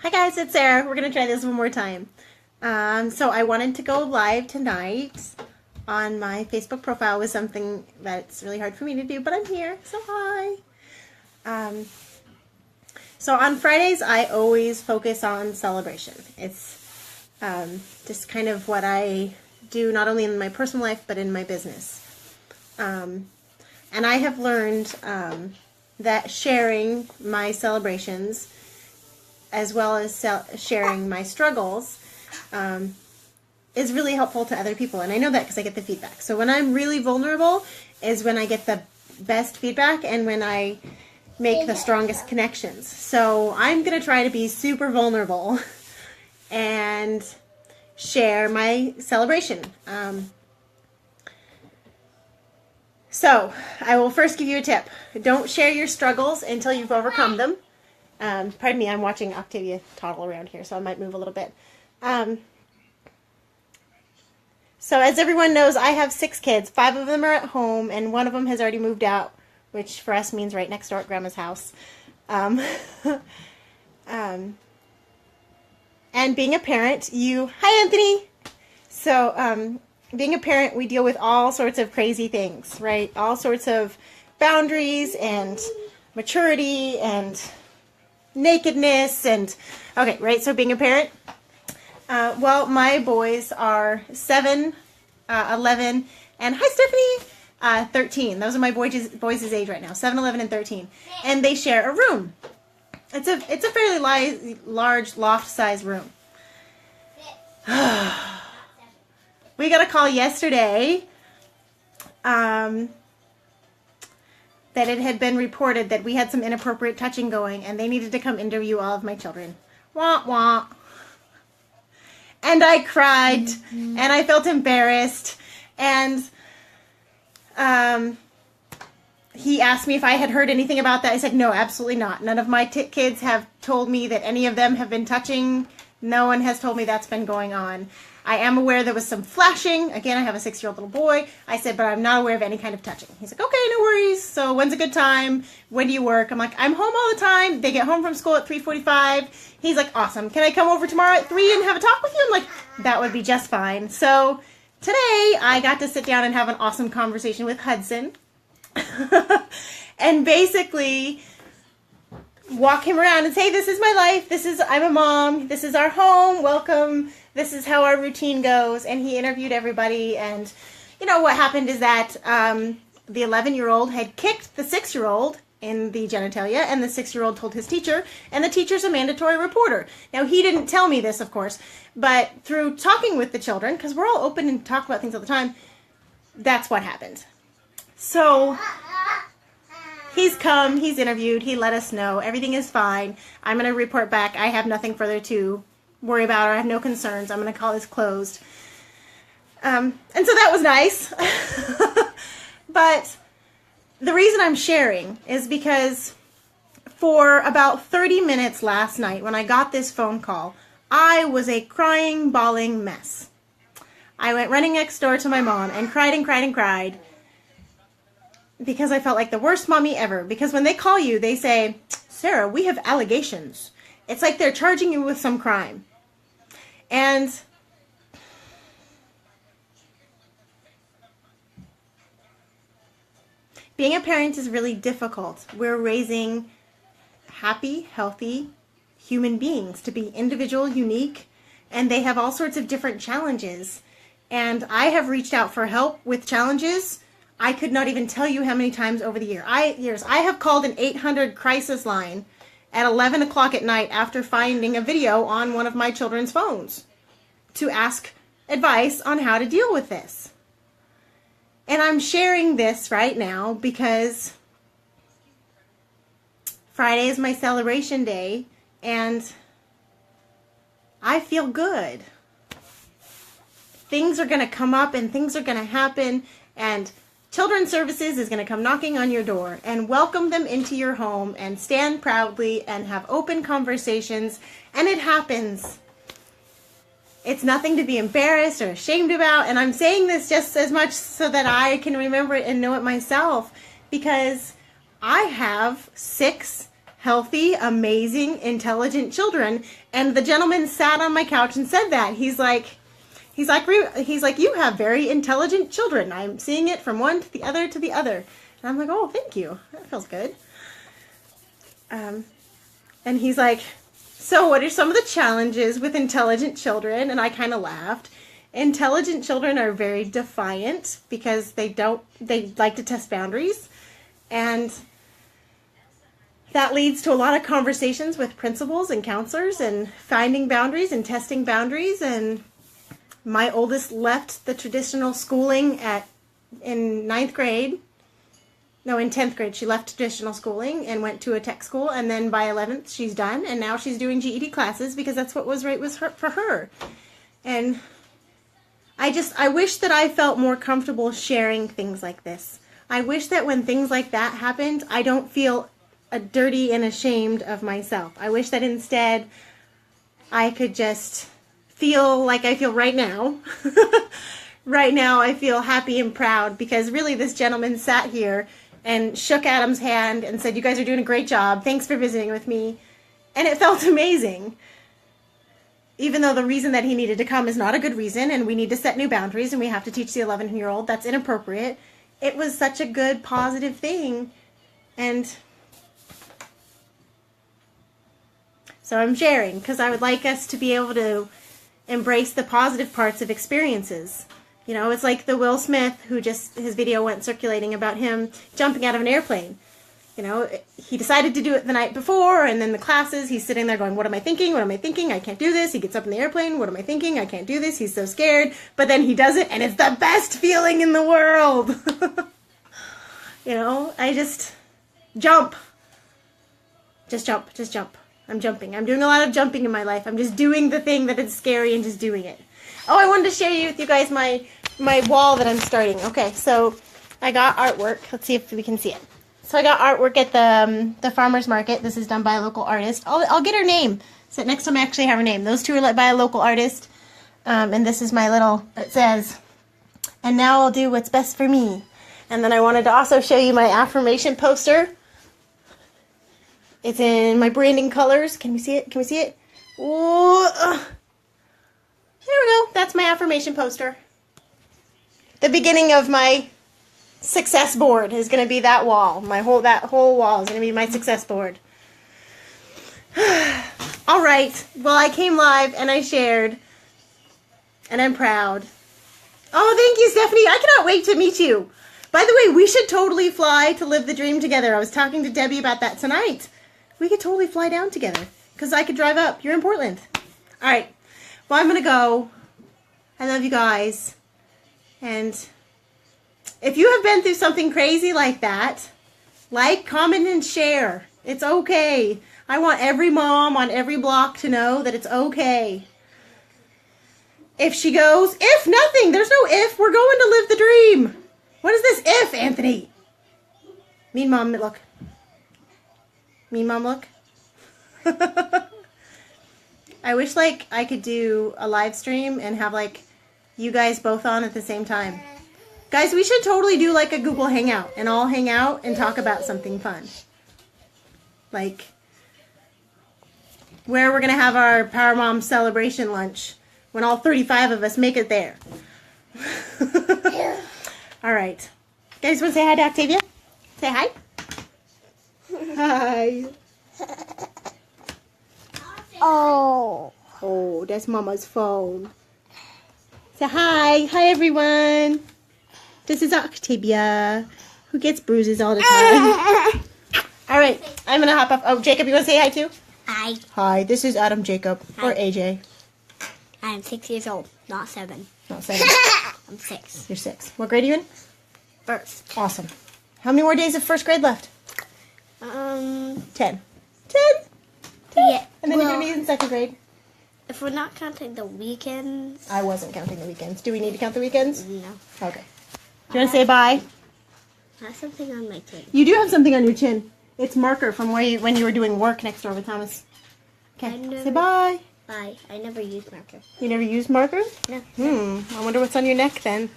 Hi guys, it's Sarah. We're gonna try this one more time. So I wanted to go live tonight on my Facebook profile with something that's really hard for me to do, but I'm here, so hi. So on Fridays, I always focus on celebration. It's just kind of what I do, not only in my personal life, but in my business. And I have learned that sharing my celebrations as well as sharing my struggles is really helpful to other people. And I know that because I get the feedback. So when I'm really vulnerable is when I get the best feedback and when I make the strongest connections. So I'm going to try to be super vulnerable and share my celebration. So I will first give you a tip. Don't share your struggles until you've overcome them. Pardon me, I'm watching Octavia toddle around here, so I might move a little bit. So as everyone knows, I have 6 kids. 5 of them are at home, and 1 of them has already moved out, which for us means right next door at Grandma's house. And being a parent, Hi, Anthony! So being a parent, we deal with all sorts of crazy things, right? All sorts of boundaries and maturity and nakedness and okay, right? So being a parent, well, my boys are 7, 11, and hi Stephanie, 13. Those are my boys' age right now, 7, 11, and 13, and they share a room. It's a fairly large loft-sized room. We got a call yesterday that it had been reported that we had some inappropriate touching going and they needed to come interview all of my children. Wah, wah. And I cried and I felt embarrassed and he asked me if I had heard anything about that. I said, no, absolutely not. None of my kids have told me that any of them have been touching. No one has told me that's been going on. I am aware there was some flashing. Again, I have a 6-year-old little boy. I said, but I'm not aware of any kind of touching. He's like, okay, no worries. So when's a good time? When do you work? I'm like, I'm home all the time. They get home from school at 3:45. He's like, awesome. Can I come over tomorrow at 3 and have a talk with you? I'm like, that would be just fine. So today I got to sit down and have an awesome conversation with Hudson. And basically walk him around and say, this is my life. I'm a mom. This is our home. Welcome. This is how our routine goes. And he interviewed everybody. And, you know, what happened is that the 11-year-old had kicked the 6-year-old in the genitalia. And the 6-year-old told his teacher. And the teacher's a mandatory reporter. Now, he didn't tell me this, of course. But through talking with the children, because we're all open and talk about things all the time, that's what happened. So he's come, he's interviewed, he let us know, everything is fine. I'm going to report back. I have nothing further to worry about, or I have no concerns. I'm going to call this closed. And so that was nice. But the reason I'm sharing is because for about 30 minutes last night when I got this phone call, I was a crying, bawling mess. I went running next door to my mom and cried and cried and cried. Because I felt like the worst mommy ever. Because when they call you, they say, Sarah, we have allegations. It's like they're charging you with some crime. And being a parent is really difficult. We're raising happy, healthy human beings to be individual, unique, and they have all sorts of different challenges. And I have reached out for help with challenges. I could not even tell you how many times over the years. I have called an 800 crisis line at 11 o'clock at night after finding a video on one of my children's phones to ask advice on how to deal with this. And I'm sharing this right now because Friday is my celebration day and I feel good. Things are going to come up and things are going to happen, and Children's Services is going to come knocking on your door and welcome them into your home and stand proudly and have open conversations, and it happens. It's nothing to be embarrassed or ashamed about, and I'm saying this just as much so that I can remember it and know it myself, because I have 6 healthy, amazing, intelligent children. And the gentleman sat on my couch and said that. He's like, you have very intelligent children. I'm seeing it from one to the other to the other. And I'm like, oh, thank you. That feels good. And he's like, so what are some of the challenges with intelligent children? And I kind of laughed. Intelligent children are very defiant because they like to test boundaries. And that leads to a lot of conversations with principals and counselors and finding boundaries and testing boundaries. And my oldest left the traditional schooling in 9th grade. No, in 10th grade. She left traditional schooling and went to a tech school. And then by 11th, she's done. And now she's doing GED classes because that's what was right for her. And I wish that I felt more comfortable sharing things like this. I wish that when things like that happened, I don't feel dirty and ashamed of myself. I wish that instead I could just feel like I feel right now. Right now I feel happy and proud because really this gentleman sat here and shook Adam's hand and said, you guys are doing a great job. Thanks for visiting with me. And it felt amazing. Even though the reason that he needed to come is not a good reason and we need to set new boundaries and we have to teach the 11-year-old that's inappropriate. It was such a good, positive thing. And so I'm sharing because I would like us to be able to embrace the positive parts of experiences. You know, it's like the Will Smith his video went circulating about him jumping out of an airplane. You know, he decided to do it the night before, and then the classes, he's sitting there going, what am I thinking? What am I thinking? I can't do this. He gets up in the airplane. What am I thinking? I can't do this. He's so scared. But then he does it, and it's the best feeling in the world. You know, I just jump. Just jump. Just jump. I'm jumping. I'm doing a lot of jumping in my life. I'm just doing the thing that is scary and just doing it. Oh, I wanted to share with you guys my wall that I'm starting. Okay, so I got artwork. Let's see if we can see it. So I got artwork at the farmer's market. This is done by a local artist. I'll get her name. So next time I actually have her name. Those two are by a local artist. And this is my little, it says, and now I'll do what's best for me. And then I wanted to also show you my affirmation poster. It's in my branding colors. Can we see it? Can we see it? Ooh, there we go. That's my affirmation poster. The beginning of my success board is going to be that wall. That whole wall is going to be my success board. All right. Well, I came live and I shared, and I'm proud. Oh, thank you, Stephanie. I cannot wait to meet you. By the way, we should totally fly to live the dream together. I was talking to Debbie about that tonight. We could totally fly down together because I could drive up. You're in Portland. All right. Well, I'm going to go. I love you guys. And if you have been through something crazy like that, like, comment, and share. It's okay. I want every mom on every block to know that it's okay. If she goes, if nothing, there's no if. We're going to live the dream. What is this if, Anthony? Mean mom, look. Mean mom, look. I wish, like, I could do a live stream and have, like, you guys both on at the same time. Guys, we should totally do, like, a Google Hangout and all hang out and talk about something fun. Like, where we're going to have our Power Mom celebration lunch when all 35 of us make it there. All right. Guys, want to say hi to Octavia? Say hi. Hi. Oh. Oh, that's Mama's phone. Say hi. Hi, everyone. This is Octavia, who gets bruises all the time. All right. I'm going to hop off. Oh, Jacob, you want to say hi, too? Hi. Hi. This is Adam Jacob, or AJ. I'm 6 years old, not 7. Not 7. I'm 6. You're 6. What grade are you in? First. Awesome. How many more days of first grade left? 10. 10? Yeah. And then you're going to be in second grade? If we're not counting the weekends. I wasn't counting the weekends. Do we need to count the weekends? No. Okay. Do you want to say bye? I have something on my chin. You do have something on your chin. It's marker from when you were doing work next door with Thomas. Okay. Say bye. Bye. I never use marker. You never used marker? No. I wonder what's on your neck then.